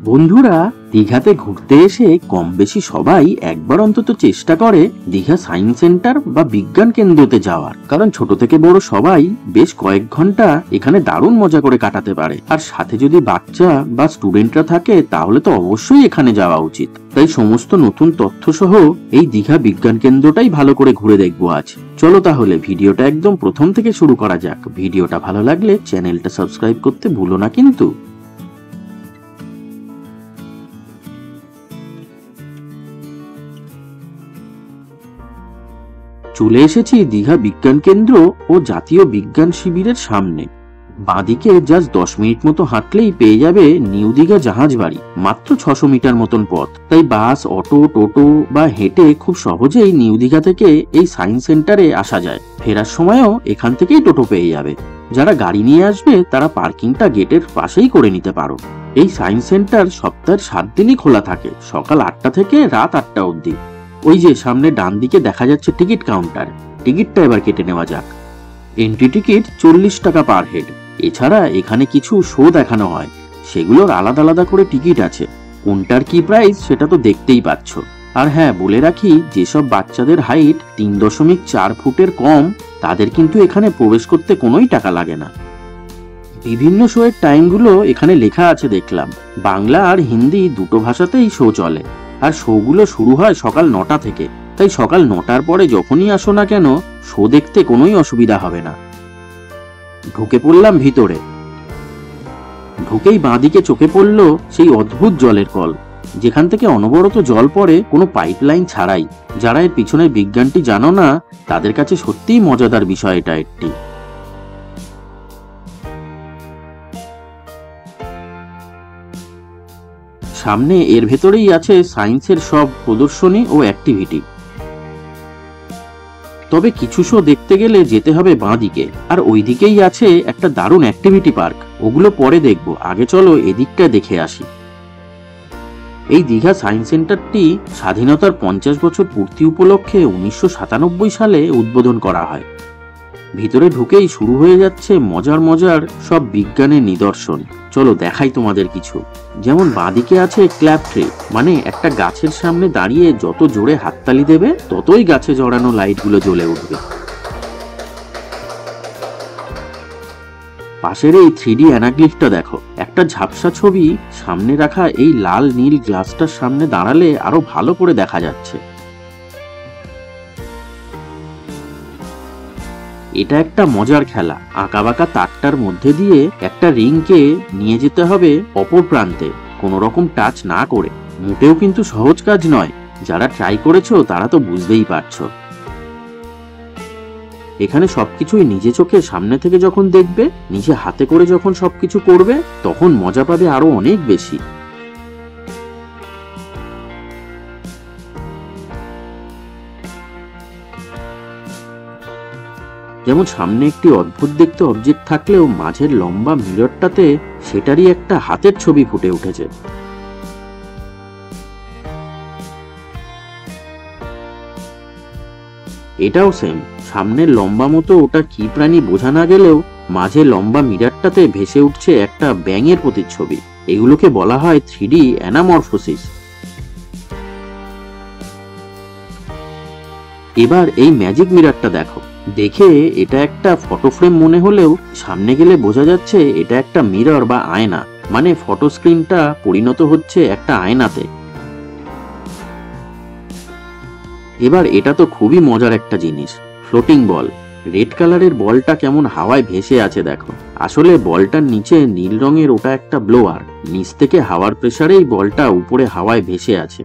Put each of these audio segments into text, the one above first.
বন্ধুরা, দীঘাতে ঘুরতে এসে কম বেশি সবাই একবার অন্তত চেষ্টা করে দীঘা সায়েন্স সেন্টার বা বিজ্ঞান কেন্দ্রতে যাওয়ার। কারণ ছোট থেকে বড় সবাই বেশ কয়েক ঘন্টা এখানে দারুণ মজা করে কাটাতে পারে। আর সাথে যদি বাচ্চা বা স্টুডেন্টরা থাকে তাহলে তো অবশ্যই এখানে যাওয়া উচিত। তাই সমস্ত নতুন তথ্য সহ এই দীঘা বিজ্ঞান কেন্দ্রটাই ভালো করে ঘুরে দেখবো আজ। চলো তাহলে ভিডিওটা একদম প্রথম থেকে শুরু করা যাক। ভিডিওটা ভালো লাগলে চ্যানেলটা সাবস্ক্রাইব করতে ভুলো না কিন্তু। চলে এসেছি দীঘা বিজ্ঞান কেন্দ্র ও জাতীয় বিজ্ঞান শিবিরের সামনে। বাঁদিকে জাস্ট 10 মিনিট মতো হাঁটলেই পেয়ে যাবে নিউ দীঘা জাহাজ বাড়ি। মাত্র 600 মিটার মতন পথ। তাই বাস, অটো, টোটো বা হেঁটে খুব সহজেই নিউ দীঘা থেকে এই সায়েন্স সেন্টারে আসা যায়। ফেরার সময়ও এখান থেকেই টোটো পেয়ে যাবে। যারা গাড়ি নিয়ে আসবে তারা পার্কিংটা গেটের পাশেই করে নিতে পারো। এই সায়েন্স সেন্টার সপ্তাহের 7 দিনই খোলা থাকে, সকাল 8টা থেকে রাত 8টা অবধি। ওই যে সামনে ডান দিকে দেখা যাচ্ছে টিকিট কাউন্টার। টিকিটটা এবার কেটে নেওয়া যাক। এন্ট্রি টিকিট 40 টাকা পার হেড। এছাড়া এখানে কিছু শো দেখানো হয়, সেগুলোর আলাদা আলাদা করে টিকিট আছে। কোনটার কি প্রাইস সেটা তো দেখতেই পাচ্ছ। আর হ্যাঁ, বলে রাখি, যেসব বাচ্চাদের হাইট 3.4 ফুটের কম তাদের কিন্তু এখানে প্রবেশ করতে কোনোই টাকা লাগে না। বিভিন্ন শোয়ের টাইমগুলো এখানে লেখা আছে দেখলাম। বাংলা আর হিন্দি দুটো ভাষাতেই শো চলে। আর শোগুলো শুরু হয় সকাল 9টা থেকে। তাই সকাল 9টার পরে যখনই আসো না কেন শো দেখতে কোনোই অসুবিধা হবে না। ঢুকে পড়লাম ভিতরে। ঢুকেই বাঁদিকে চোখে পড়ল সেই অদ্ভুত জলের কল, যেখান থেকে অনবরত জল পড়ে কোনো পাইপলাইন ছাড়াই। যারা এর পিছনের বিজ্ঞানটি জানো না তাদের কাছে সত্যিই মজাদার বিষয় এটা একটি। সামনে এর ভেতরেই আছে সায়েন্সের সব প্রদর্শনী ও অ্যাক্টিভিটি। তবে কিছু শো দেখতে গেলে যেতে হবে বাঁদিকে, আর ওইদিকেই আছে একটা দারুণ অ্যাক্টিভিটি পার্ক। ওগুলো পরে দেখব, আগে চলো এদিকটা দেখে আসি। এই দীঘা সায়েন্স সেন্টারটি স্বাধীনতার 50 বছর পূর্তি উপলক্ষে 1997 সালে উদ্বোধন করা হয়। ভিতরে ঢুকেই শুরু হয়ে যাচ্ছে মজার মজার সব বিজ্ঞানের নিদর্শন। চলো দেখাই তোমাদের কিছু। যেমন বাঁদিকে আছে ক্ল্যাপ ট্রি, মানে একটা গাছের সামনে দাঁড়িয়ে যত জোরে হাততালি দেবে ততই গাছে জড়ানো লাইটগুলো জ্বলে উঠবে। পাশের এই 3D অ্যানাগ্লিফটা দেখো, একটা ঝাপসা ছবি সামনে রাখা এই লাল নীল গ্লাসটার সামনে দাঁড়ালে আরো ভালো করে দেখা যাচ্ছে। এটা একটা মজার খেলা। আঁকাবাঁকা তারটার মধ্যে দিয়ে একটা রিংকে নিয়ে যেতে হবে অপর প্রান্তে, কোনো রকম টাচ না করে। মোটেও কিন্তু সহজ কাজ নয়। যারা ট্রাই করেছো তারা তো বুঝতেই পারছো। এখানে সবকিছুই নিজে চোখে সামনে থেকে যখন দেখবে, নিজে হাতে করে যখন সবকিছু করবে, তখন মজা পাবে আরো অনেক বেশি। যেমন সামনে একটি অদ্ভুত দেখতে অবজেক্ট থাকলেও মাঝের লম্বা মিররটাতে সেটারই একটা হাতের ছবি ফুটে উঠেছে। এটাও সেম, সামনের লম্বা মতো ওটা কি প্রাণী বোঝা না গেলেও মাঝে লম্বা মিররটাতে ভেসে উঠছে একটা ব্যাঙের প্রতিচ্ছবি। এগুলোকে বলা হয় 3D অ্যানামরফোসিস। এবার এই ম্যাজিক মিররটা দেখো। দেখে এটা একটা ফটো ফ্রেম মনে হলেও সামনে গেলে বোঝা যাচ্ছে এটা একটা মিরর বা আয়না, মানে ফটো স্ক্রিনটা পরিণত হচ্ছে একটা আয়নাতে। এবার এটা তো খুবই মজার একটা জিনিস, ফ্লোটিং বল। রেড কালারের বলটা কেমন হাওয়ায় ভেসে আছে দেখো। আসলে বলটার নিচে নীল রঙের ওটা একটা ব্লোয়ার, নিচ থেকে হাওয়ার প্রেসারেই বলটা উপরে হাওয়ায় ভেসে আছে।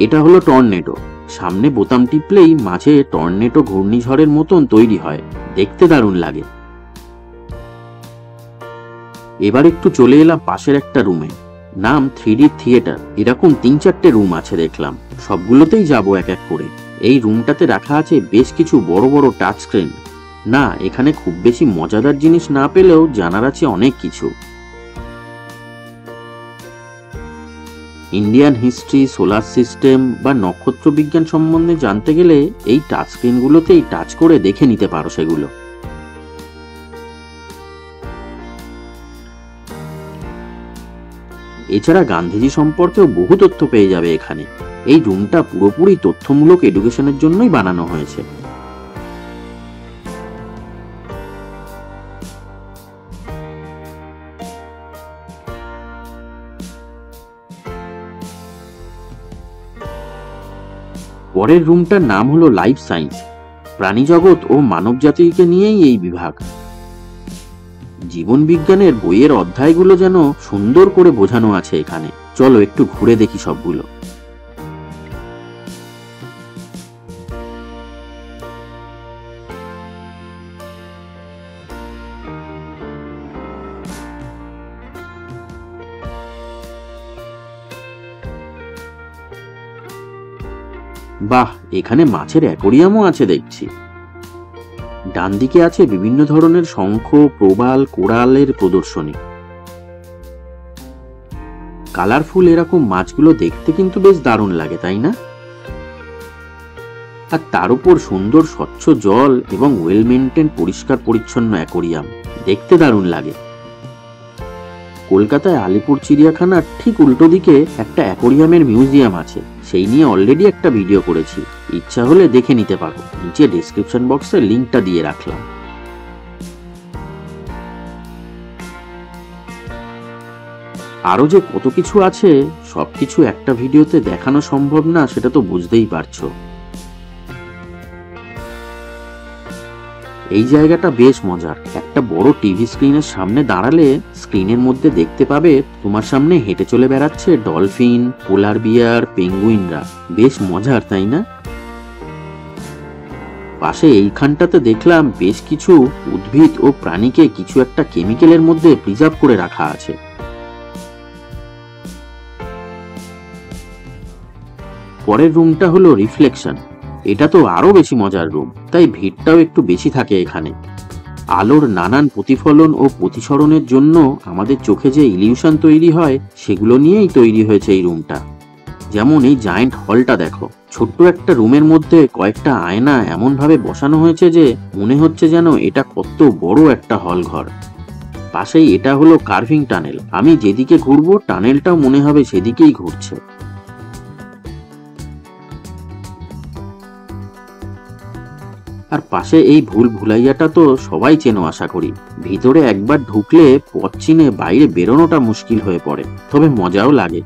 এটা হলো টর্নেডো। সামনে বোতাম টিপলেই মাঝে টর্নেডো ঘূর্ণিঝড়ের মতন তৈরি হয়, দেখতে দারুণ লাগে। এবার একটু চলে এলাম পাশের একটা রুমে, নাম 3D থিয়েটার। এরকম 3-4টে রুম আছে দেখলাম, সবগুলোতেই যাবো এক এক করে। এই রুমটাতে রাখা আছে বেশ কিছু বড় বড় টাচ স্ক্রিন। না, এখানে খুব বেশি মজাদার জিনিস না পেলেও জানার আছে অনেক কিছু। ইন্ডিয়ান হিস্ট্রি, সোলার সিস্টেম বা নক্ষত্র বিজ্ঞান সম্বন্ধে জানতে গেলে এই টাচ স্ক্রিনগুলোতেই টাচ করে দেখে নিতে পারো সেগুলো। এছাড়া গান্ধীজি সম্পর্কেও বহু তথ্য পেয়ে যাবে এখানে। এই রুমটা পুরোপুরি তথ্যমূলক এডুকেশনের জন্যই বানানো হয়েছে। পরের রুমটার নাম হলো লাইফ সায়েন্স। প্রাণীজগৎ ও মানব জাতিকে নিয়েই এই বিভাগ। জীবন বিজ্ঞানের বইয়ের অধ্যায়গুলো যেন সুন্দর করে বোঝানো আছে এখানে। চলো একটু ঘুরে দেখি সবগুলো। বাহ, এখানে মাছের অ্যাকোরিয়ামও আছে দেখছি। ডান দিকে আছে বিভিন্ন ধরনের শঙ্খ, প্রবাল, কোরালের প্রদর্শনী। কালারফুল এরকম মাছগুলো দেখতে কিন্তু বেশ দারুণ লাগে, তাই না? আর তার উপর সুন্দর স্বচ্ছ জল এবং ওয়েল মেইনটেইন পরিষ্কার পরিচ্ছন্ন অ্যাকোরিয়াম, দেখতে দারুণ লাগে। কলকাতায় আলিপুর চিড়িয়াখানার ঠিক উল্টো দিকে একটা অ্যাকোরিয়ামের মিউজিয়াম আছে, সেই নিয়ে অলরেডি একটা ভিডিও করেছি, ইচ্ছা হলে দেখে নিতে পারো। নিচে ডেসক্রিপশন বক্সে লিংকটা দিয়ে রাখলাম। আরো যে কত কিছু আছে, সবকিছু একটা ভিডিওতে দেখানো সম্ভব না, সেটা তো বুঝতেই পারছো। এই জায়গাটা বেশ মজার। একটা বড় টিভি স্ক্রিনের সামনে দাঁড়ালে স্ক্রিনের মধ্যে দেখতে পাবে তোমার সামনে হেঁটে চলে বেড়াচ্ছে ডলফিন, পোলার বিয়ার, পেঙ্গুইনরা। বেশ মজার, তাই না? পাশে এইখানটাতে দেখলাম বেশ কিছু উদ্ভিদ ও প্রাণীকে কিছু একটা কেমিক্যালের মধ্যে প্রিজার্ভ করে রাখা আছে। পরের রুমটা হলো রিফ্লেকশন। এটা তো আরো বেশি মজার রুম, তাই ভিড়টাও একটু বেশি থাকে এখানে। আলোর নানান প্রতিফলন ও প্রতিসরণের জন্য আমাদের চোখে যে ইলিউশন তৈরি হয়, সেগুলো নিয়েই তৈরি হয়েছে এই রুমটা। যেমন এই জায়েন্ট হলটা দেখো, ছোট্ট একটা রুমের মধ্যে কয়েকটা আয়না এমন ভাবে বসানো হয়েছে যে মনে হচ্ছে যেন এটা কত বড় একটা হল ঘর। পাশেই এটা হলো কার্ভিং টানেল। আমি যেদিকে ঘুরবো টানেলটাও মনে হবে সেদিকেই ঘুরছে। আর পাশে এই ভুল ভুলাইয়াটা তো সবাই চেনো আশা করি। ভিতরে একবার ঢুকলে পথ চিনে বাইরে বেরোনোটা মুশকিল হয়ে পড়ে, তবে মজাও লাগে।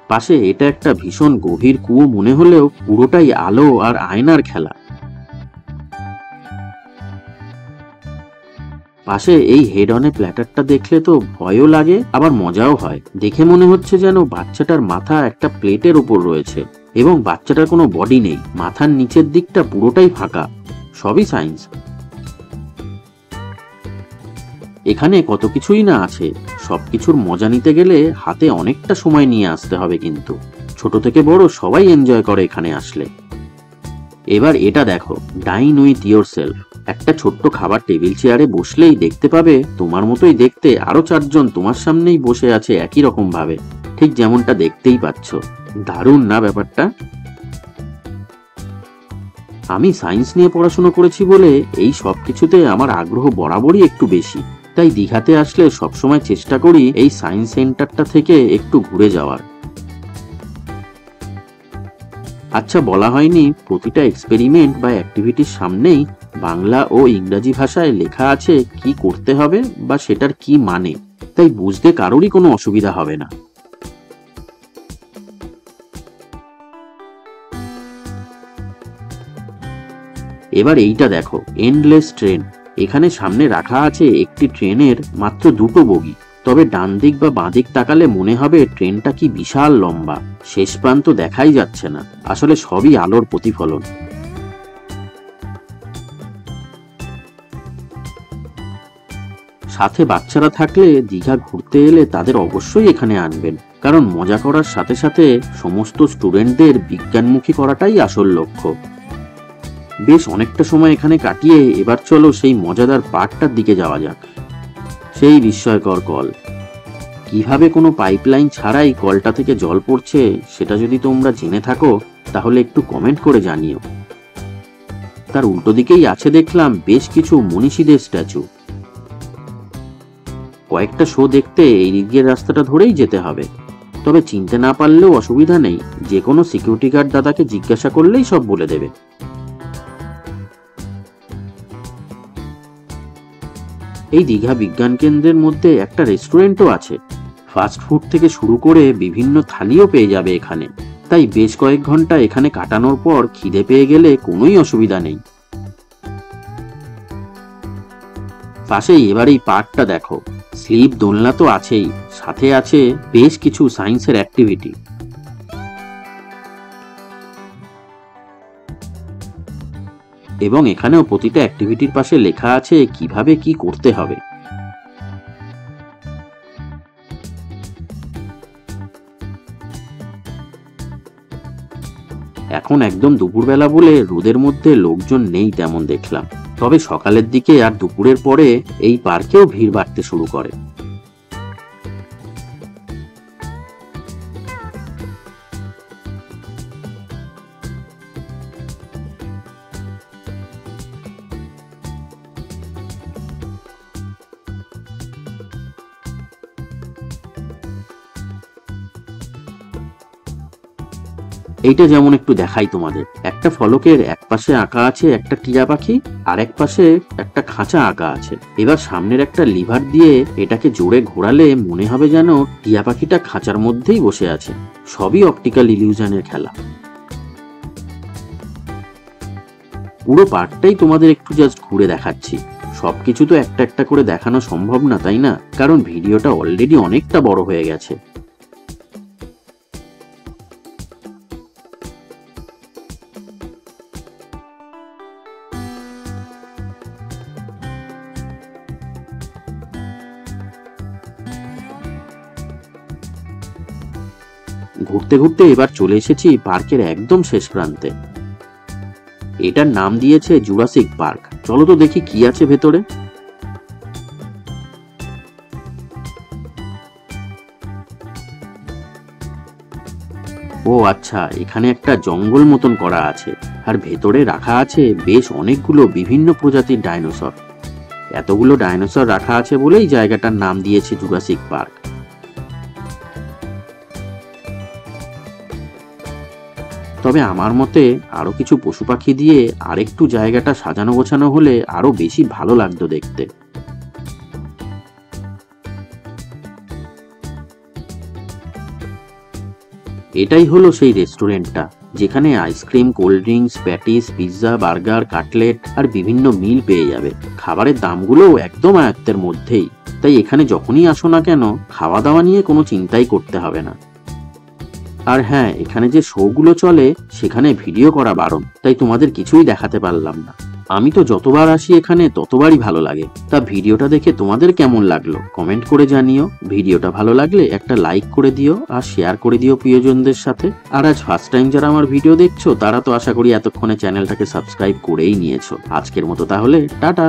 পাশে এটা একটা ভীষণ গভীর কুয়ো মনে হলেও পুরোটাই আলো আর আয়নার খেলা। পাশে এই হেড অনে প্ল্যাটারটা দেখলে তো ভয়ও লাগে আবার মজাও হয়। দেখে মনে হচ্ছে যেন বাচ্চাটার মাথা একটা প্লেটের উপর রয়েছে এবং বাচ্চাটার কোনো বডি নেই, মাথার নিচের দিকটা পুরোটাই ফাঁকা। সবই সায়েন্স। এখানে কত কিছুই না আছে। সবকিছুর মজা নিতে গেলে হাতে অনেকটা সময় নিয়ে আসতে হবে, কিন্তু ছোট থেকে বড় সবাই এনজয় করে এখানে আসলে। এবার এটা দেখো, ডাইন উইথ ইয়োরসেলফ। একটা ছোট্ট খাবার টেবিল চেয়ারে বসলেই দেখতে পাবে তোমার মতোই দেখতে আরো 4 জন তোমার সামনেই বসে আছে একই রকম ভাবে, ঠিক যেমনটা দেখতেই পাচ্ছ। দারুণ না ব্যাপারটা? আমি সায়েন্স নিয়ে পড়াশোনা করেছি বলে এই সব কিছুতে আমার আগ্রহ বরাবরই একটু বেশি, তাই দীঘাতে আসলে সবসময় চেষ্টা করি এই সায়েন্স সেন্টারটা থেকে একটু ঘুরে যাওয়ার। আচ্ছা, বলা হয়নি প্রতিটা এক্সপেরিমেন্ট বা অ্যাক্টিভিটির সামনেই বাংলা ও ইংরাজি ভাষায় লেখা আছে কি করতে হবে বা সেটার কি মানে, তাই বুঝতে কারোরই কোনো অসুবিধা হবে না। এবার এইটা দেখো, এন্ডলেস ট্রেন। এখানে সামনে রাখা আছে একটি ট্রেনের মাত্র 2টো বগি, তবে ডান দিক বা বাঁ দিক তাকালে মনে হবে ট্রেনটা কি বিশাল লম্বা, শেষ প্রান্ত দেখাই যাচ্ছে না। আসলে সবই আলোর প্রতিফলন। সাথে বাচ্চারা থাকলে দীঘা ঘুরতে এলে তাদের অবশ্যই এখানে আনবেন, কারণ মজা করার সাথে সাথে সমস্ত স্টুডেন্টদের বিজ্ঞানমুখী করাটাই আসল লক্ষ্য। বেশ অনেকটা সময় এখানে কাটিয়ে এবার চলো সেই মজাদার পার্কটার দিকে যাওয়া যাক। সেই বিস্ময়কর কল। কিভাবে কোনো পাইপলাইন ছাড়াই কলটা থেকে জল পড়ছে সেটা যদি তোমরা জেনে থাকো তাহলে একটু কমেন্ট করে জানিও। তার উল্টো দিকেই আছে দেখলাম বেশ কিছু মনীষীদের স্ট্যাচু। কয়েকটা শো দেখতে এই দিকের রাস্তাটা ধরেই যেতে হবে। তবে চিনতে না পারলেও অসুবিধা নেই, যে কোনো সিকিউরিটি গার্ড দাদাকে জিজ্ঞাসা করলেই সব বলে দেবে। এই দীঘা বিজ্ঞান কেন্দ্রের মধ্যে একটা রেস্টুরেন্টও আছে। ফাস্ট ফুড থেকে শুরু করে বিভিন্ন থালিও পেয়ে যাবে এখানে। তাই বেশ কয়েক ঘন্টা এখানে কাটানোর পর খিদে পেয়ে গেলে কোনোই অসুবিধা নেই। পাশেই এবার এই পার্কটা দেখো, স্লিপ দোলনা তো আছেই, সাথে আছে বেশ কিছু সায়েন্সের অ্যাক্টিভিটি। এবং এখানেও প্রতিটা অ্যাক্টিভিটির পাশে লেখা আছে কিভাবে কি করতে হবে। এখন একদম দুপুরবেলা বলে রোদের মধ্যে লোকজন নেই তেমন দেখলাম। তবে সকালের দিকে আর দুপুরের পরে এই পার্কেও ভিড় বাড়তে শুরু করে। এইটা যেমন একটু দেখাই তোমাদের, একটা ফলকের এক পাশে আঁকা আছে একটা টিয়া পাখি, আর এক পাশে একটা খাঁচা আঁকা আছে। এবার সামনের একটা লিভার দিয়ে এটাকে জোরে ঘোরালে মনে হবে যেন টিয়া পাখিটা খাঁচার মধ্যেই বসে আছে। সবই অপটিক্যাল ইলিউশনের খেলা। পুরো পার্কটাই তোমাদের একটু জাস্ট ঘুরে দেখাচ্ছি। সবকিছু তো একটা একটা করে দেখানো সম্ভব না, তাই না? কারণ ভিডিওটা অলরেডি অনেকটা বড় হয়ে গেছে। ঘুরতে ঘুরতে এবার চলে এসেছি পার্কের একদম শেষ প্রান্তে। এটার নাম দিয়েছে জুরাসিক পার্ক। চলো তো দেখি কি আছে ভেতরে। ও আচ্ছা, এখানে একটা জঙ্গল মতন করা আছে, আর ভেতরে রাখা আছে বেশ অনেকগুলো বিভিন্ন প্রজাতির ডাইনোসর। এতগুলো ডাইনোসর রাখা আছে বলেই জায়গাটার নাম দিয়েছে জুরাসিক পার্ক। তবে আমার মতে আরো কিছু পশু পাখি দিয়ে আরেকটু জায়গাটা সাজানো গোছানো হলে আরো বেশি ভালো লাগতো দেখতে। এটাই হলো সেই রেস্টুরেন্টটা, যেখানে ice cream, cold drinks, patties, pizza, burger, cutlet আর বিভিন্ন মিল পেয়ে যাবে। খাবারের দামগুলো একদম আয়ত্তের মধ্যেই। তাই এখানে যখনই আসো না কেন, খাওয়া দাওয়া নিয়ে কোনো চিন্তাই করতে হবে না। আর হ্যাঁ, এখানে যে শোগুলো চলে সেখানে ভিডিও করা বারণ, তাই তোমাদের কিছুই দেখাতে পারলাম না। আমি তো যতবার আসি এখানে ততবারই ভালো লাগে। তা ভিডিওটা দেখে তোমাদের কেমন লাগলো কমেন্ট করে জানিও। ভিডিওটা ভালো লাগলে একটা লাইক করে দিও আর শেয়ার করে দিও প্রিয়জনদের সাথে। আর আজ ফার্স্ট টাইম যারা আমার ভিডিও দেখছো তারা তো আশা করি এতক্ষণে চ্যানেলটাকে সাবস্ক্রাইব করেই নিয়েছো। আজকের মতো তাহলে টাটা।